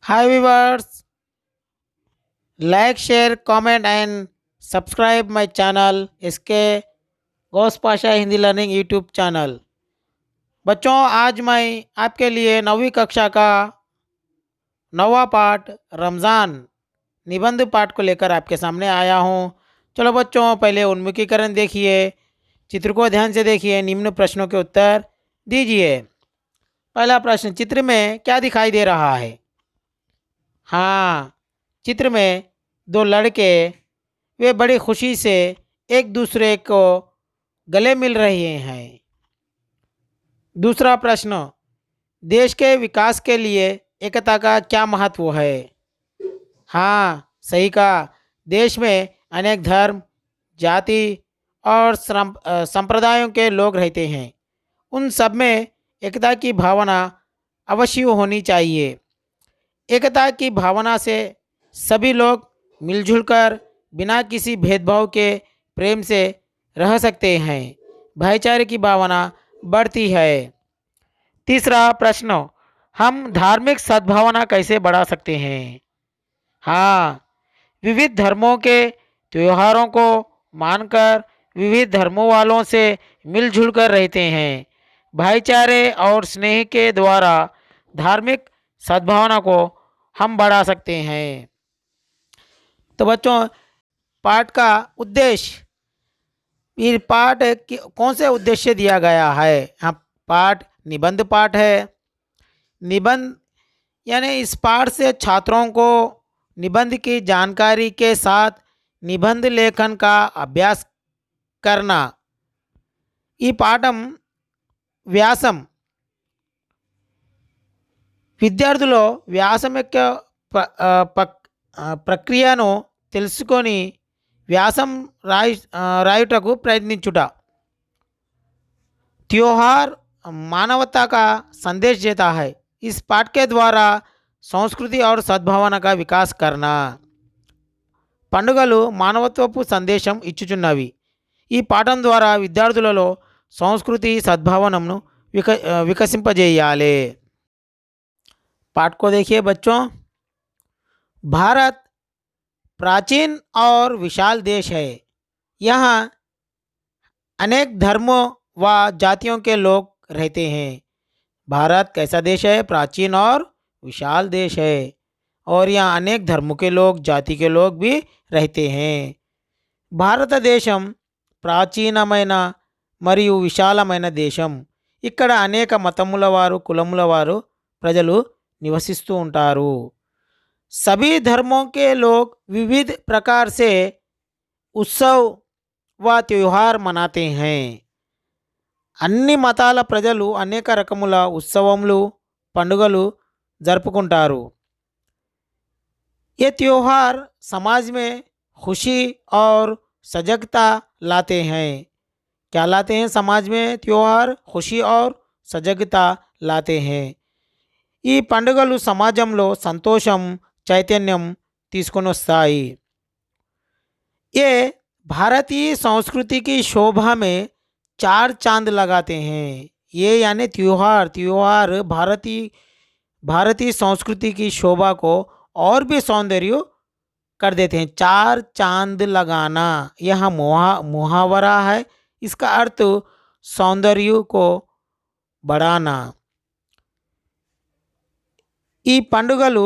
Hi viewers, like, share, comment and subscribe my channel इसके Ghaus Pasha Hindi learning YouTube channel. बच्चों, आज मैं आपके लिए 9वीं कक्षा का 9वां पाठ रमज़ान निबंध पाठ को लेकर आपके सामने आया हूँ। चलो बच्चों, पहले उन्मुखीकरण देखिए, चित्र को ध्यान से देखिए, निम्न प्रश्नों के उत्तर दीजिए। पहला प्रश्न, चित्र में क्या दिखाई दे रहा है? हाँ, चित्र में दो लड़के वे बड़ी खुशी से एक दूसरे को गले मिल रहे हैं। दूसरा प्रश्न, देश के विकास के लिए एकता का क्या महत्व है? हाँ, सही कहा। देश में अनेक धर्म, जाति और संप्रदायों के लोग रहते हैं। उन सब में एकता की भावना अवश्य होनी चाहिए। एकता की भावना से सभी लोग मिलजुल कर बिना किसी भेदभाव के प्रेम से रह सकते हैं। भाईचारे की भावना बढ़ती है। तीसरा प्रश्न, हम धार्मिक सद्भावना कैसे बढ़ा सकते हैं? हाँ, विविध धर्मों के त्योहारों को मानकर विविध धर्मों वालों से मिलजुल कर रहते हैं। भाईचारे और स्नेह के द्वारा धार्मिक सद्भावना को हम बढ़ा सकते हैं। तो बच्चों, पाठ का उद्देश्य, ये पाठ कौन से उद्देश्य दिया गया है? हाँ, पाठ निबंध पाठ है। निबंध यानी इस पाठ से छात्रों को निबंध की जानकारी के साथ निबंध लेखन का अभ्यास करना। ఈ పాఠం వ్యాసం విద్యార్థులు వ్యాసం యొక్క ప్రక్రియను తెలుసుకొని వ్యాసం రాయుటకు ప్రయత్నించుట। त्योहार मानवता का संदेश देता है। इस पाठ के द्वारा संस्कृति और सद्भावना का विकास करना। పండుగలు మానవత్వపు సందేశం ఇచ్చుచున్నవి। ఈ పాఠం ద్వారా విద్యార్థులలో संस्कृति सद्भावनను विकसिंपजेयाले। पाठ को देखिए बच्चों। भारत प्राचीन और विशाल देश है। यहाँ अनेक धर्मों व जातियों के लोग रहते हैं। भारत कैसा देश है? प्राचीन और विशाल देश है, और यहाँ अनेक धर्मों के लोग, जाति के लोग भी रहते हैं। భారత దేశం ప్రాచీనమైన మరియు విశాలమైన దేశం। ఇక్కడ అనేక మతముల వారు, కులముల వారు ప్రజలు నివసిస్తూ ఉంటారు। सभी धर्मों के लोग विविध प्रकार से उत्सव व त्योहार मनाते हैं। అన్ని మతాల ప్రజలు అనేక రకముల ఉత్సవములు, పండుగలు జరుపుకుంటారు। ये त्योहार समाज में खुशी और सजगता लाते हैं। क्या लाते हैं? समाज में त्योहार खुशी और सजगता लाते हैं। ఈ పండుగలు సమాజంలో సంతోషం, చైతన్యం తీసుకొని వస్తాయి। ये भारतीय संस्कृति की शोभा में चार चांद लगाते हैं। ये यानी त्योहार भारतीय संस्कृति की शोभा को और भी सौंदर्य कर देते हैं। चार चांद लगाना यह मुहावरा है। इसका अर्थ सौंदर्य को बढ़ाना। ఈ పండుగలు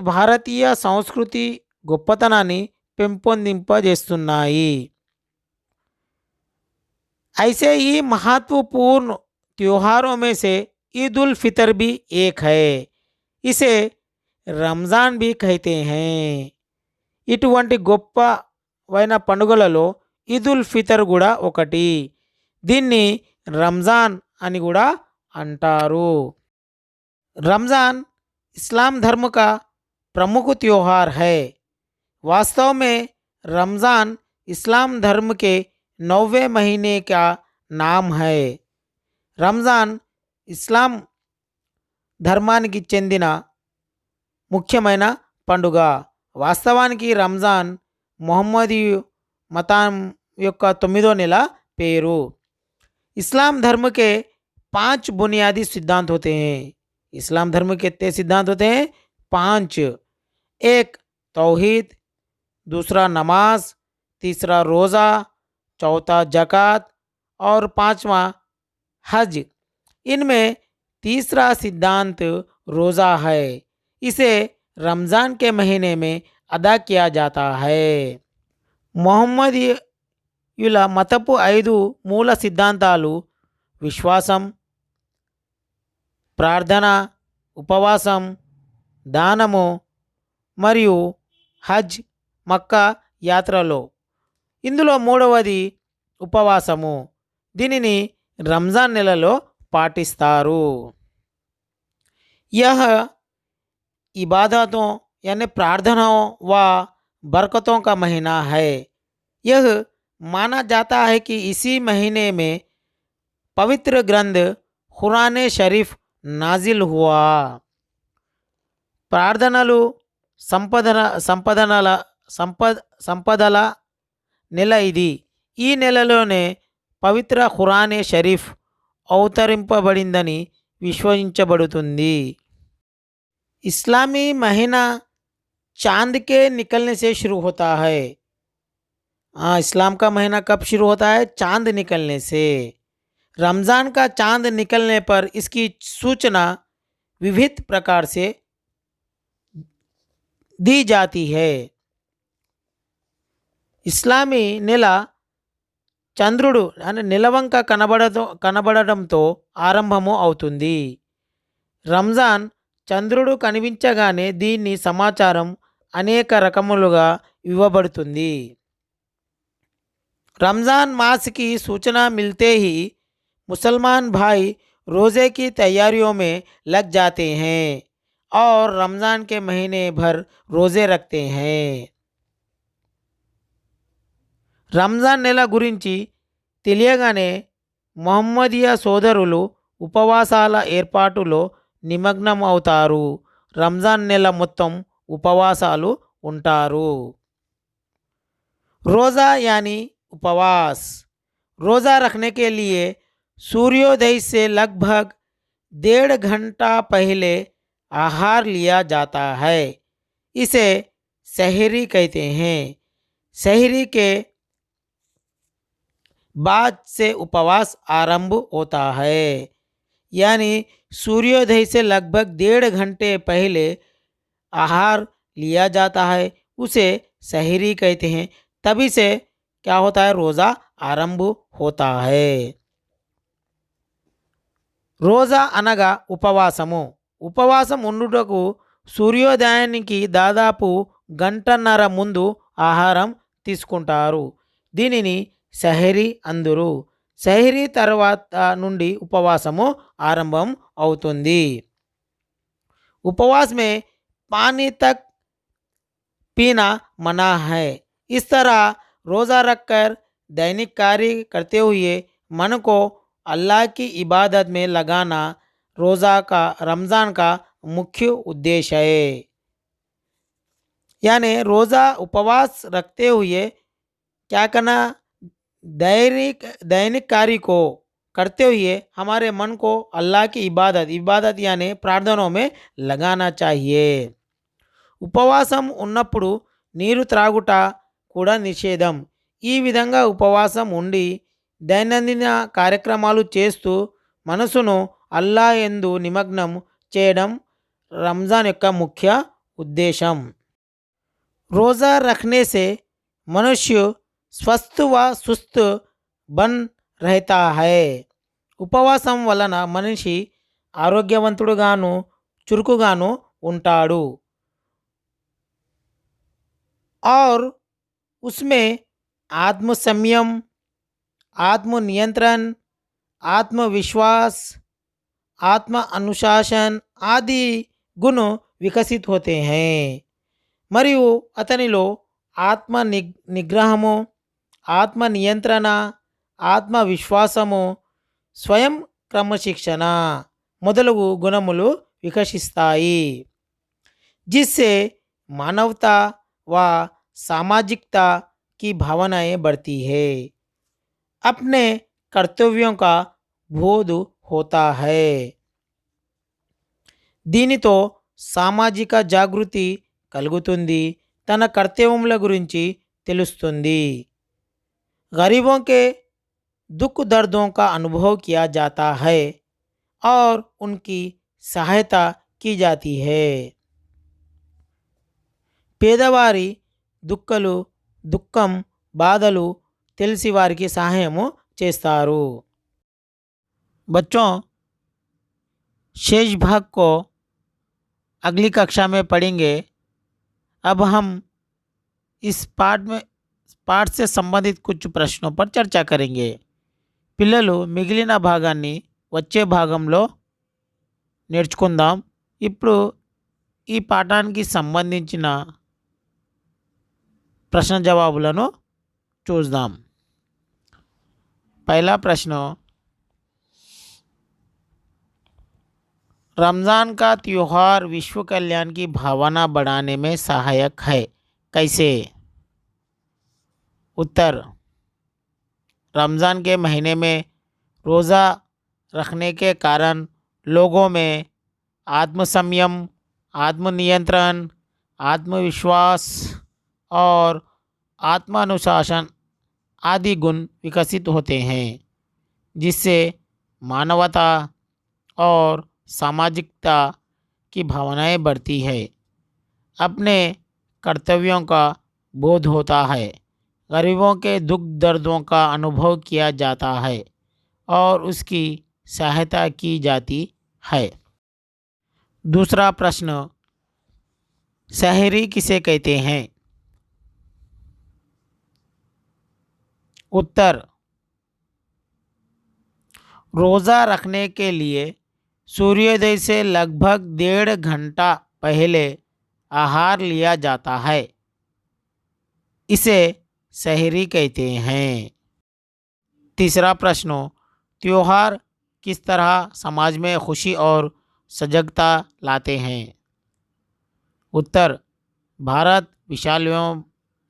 భారతీయ సంస్కృతి గొప్పతనాన్ని పెంపొందింపజేస్తున్నాయి। ऐसे ही महत्वपूर्ण त्योहारों में से ईद उल फितर भी एक है। इसे रमज़ान भी कहते हैं। ఇటువంటి గొప్పవైన పండుగలలో ఈద్ ఉల్ ఫితర్ కూడా ఒకటి। దీన్ని రంజాన్ అని కూడా అంటారు। रमज़ान इस्लाम धर्म का प्रमुख त्योहार है। वास्तव में रमज़ान इस्लाम धर्म के 9वें महीने का नाम है। रमज़ान इस्लाम ధర్మానికి చెందిన ముఖ్యమైన పండుగ। వాస్తవానికి రంజాన్ మొహమ్మదీయు మతం యొక్క 9వ నెల పేరు। इस्लाम धर्म के 5 बुनियादी सिद्धांत होते हैं। इस्लाम धर्म के कितने सिद्धांत होते हैं? पांच, एक तौहीद, दूसरा नमाज, तीसरा रोज़ा, चौथा जक़ात और पांचवा हज। इनमें तीसरा सिद्धांत रोज़ा है। इसे रमज़ान के महीने में अदा किया जाता है। మొహమ్మదీయుల మతపు 5 మూల సిద్ధాంతాలు విశ్వాసం, ప్రార్థన, ఉపవాసం, దానము మరియు హజ్ మక్కా యాత్రలో. ఇందులో మూడవది ఉపవాసము. దీనిని రంజాన్ నెలలో పాటిస్తారు. यह इबादतों यानी प्रार्थनाओं व बरकतों का महीना है। यह माना जाता है कि इसी महीने में पवित्र ग्रंथ कुरान शरीफ नाजिल हुआ। ప్రార్థనలు సంపదల నెల ఇది. ఈ నెలలోనే పవిత్ర ఖురాన్ షరీఫ్ అవతరింపబడిందని విశ్వసించబడుతుంది. इस्लामी महीना चांद के निकलने से शुरू होता है। हाँ, इस्लाम का महीना कब शुरू होता है? चांद निकलने से। रमज़ान का चांद निकलने पर इसकी सूचना विविध प्रकार से दी जाती है। ఇస్లామీ నెల చంద్రుడు అంటే నిలవంక కనబడడంతో ఆరంభము అవుతుంది. రంజాన్ చంద్రుడు కనిపించగానే దీని సమాచారం అనేక రకములుగా ఇవ్వబడుతుంది. रमज़ान मास की सूचना मिलते ही मुसलमान भाई रोज़े की तैयारियों में लग जाते हैं और रमज़ान के महीने भर रोज़े रखते हैं। రంజాన్ నెల గురించి తెలియగానే మొహమ్మదీయ సోదరులు ఉపవాసాల ఏర్పాటులో నిమగ్నం అవుతారు. రంజాన్ నెల మొత్తం ఉపవాసాలు ఉంటారు. रोज़ा यानी उपवास। रोज़ा रखने के लिए सूर्योदय से लगभग 1.5 घंटा पहले आहार लिया जाता है। इसे सहरी कहते हैं। सहरी के बाद से उपवास आरंभ होता है। यानी सूर्योदय से लगभग 1.5 घंटे पहले आहार लिया जाता है, उसे सहरी कहते हैं। तभी से क्या होता है? रोज़ा आरंभ होता है। రోజా అనగా ఉపవాసము. ఉపవాసం ఉండుటకు సూర్యోదయానికి దాదాపు గంటన్నర ముందు ఆహారం తీసుకుంటారు. దీనిని సహరీ అందురు. సహరీ తర్వాత నుండి ఉపవాసము ఆరంభం అవుతుంది. उपवास में पानी तक पीना मना है। इस तरह रोज़ा रखकर दैनिक कार्य करते हुए मन को अल्लाह की इबादत में लगाना रमज़ान का मुख्य उद्देश्य है। यानी रोज़ा उपवास रखते हुए क्या करना? दैनिक कार्य को करते हुए हमारे मन को अल्लाह की इबादत यानी प्रार्थनों में लगाना चाहिए। ఉపవాసం ఉన్నప్పుడు నీరు త్రాగుట కూడా నిషేధం. ఈ విధంగా ఉపవాసం ఉండి దైనందిన కార్యక్రమాలు చేస్తూ మనసును అల్లా యందు నిమగ్నం చేయడం రంజాన్ యొక్క ముఖ్య ఉద్దేశం. रोज़ा रखने से मनुष्य स्वस्थ व सुस्त बन रहता है। ఉపవాసం వలన మనిషి ఆరోగ్యవంతుడుగాను చురుకుగాను ఉంటాడు. और उसमें आत्म संयम, आत्म नियंत्रण, आत्मविश्वास, आत्म अनुशासन आदि गुण विकसित होते हैं। మరియు అతనిలో ఆత్మ నిగ్రహము, ఆత్మ నియంత్రణ, ఆత్మవిశ్వాసము, స్వయం క్రమశిక్షణ మొదలగు గుణములు వికసిస్తాయి. जिससे मानवता व सामाजिकता की भावनाएं बढ़ती है। अपने कर्तव्यों का बोध होता है। దీనితో సామాజిక జాగృతి కలుగుతుంది, తన కర్తవ్యముల గురించి తెలుస్తుంది. गरीबों के दुख दर्दों का अनुभव किया जाता है और उनकी सहायता की जाती है. పేదవారి దుఃఖం బాధలు తెలిసి వారికి సహాయము చేస్తారు. बच्चों, शेष भाग को अगली कक्षा में पढ़ेंगे. अब हम इस పాఠ से సంబంధిత कुछ ప్రశ్నో पर చర్చా करेंगे. పిల్లలు మిగిలిన భాగాన్ని వచ్చే భాగంలో నేర్చుకుందాం. ఇప్పుడు ఈ పాఠానికి సంబంధించిన ప్రశ్న జవాబులను చూద్దాం. पहला प्रश्न, रमज़ान का त्यौहार विश्व कल्याण की भावना बढ़ाने में सहायक है, कैसे? उत्तर, रमज़ान के महीने में रोज़ा रखने के कारण लोगों में आत्मसंयम, आत्मनियंत्रण, आत्मविश्वास और आत्मानुशासन आदि गुण विकसित होते हैं, जिससे मानवता और सामाजिकता की भावनाएं बढ़ती है. अपने कर्तव्यों का बोध होता है, गरीबों के दुख दर्दों का अनुभव किया जाता है और उसकी सहायता की जाती है. दूसरा प्रश्न, सहरी किसे कहते हैं? उत्तर, रोज़ा रखने के लिए सूर्योदय से लगभग 1.5 घंटा पहले आहार लिया जाता है, इसे सहरी कहते हैं. तीसरा प्रश्न, त्योहार किस तरह समाज में खुशी और सजगता लाते हैं? उत्तर, भारत विशाल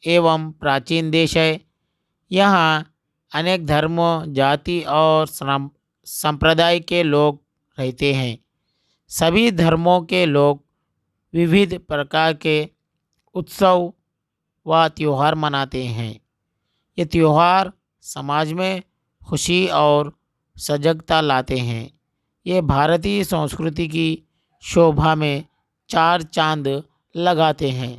एवं प्राचीन देश है. यहाँ अनेक धर्मों, जाति और संप्रदाय के लोग रहते हैं. सभी धर्मों के लोग विविध प्रकार के उत्सव व त्यौहार मनाते हैं. ये त्यौहार समाज में खुशी और सजगता लाते हैं. ये भारतीय संस्कृति की शोभा में 4 चांद लगाते हैं.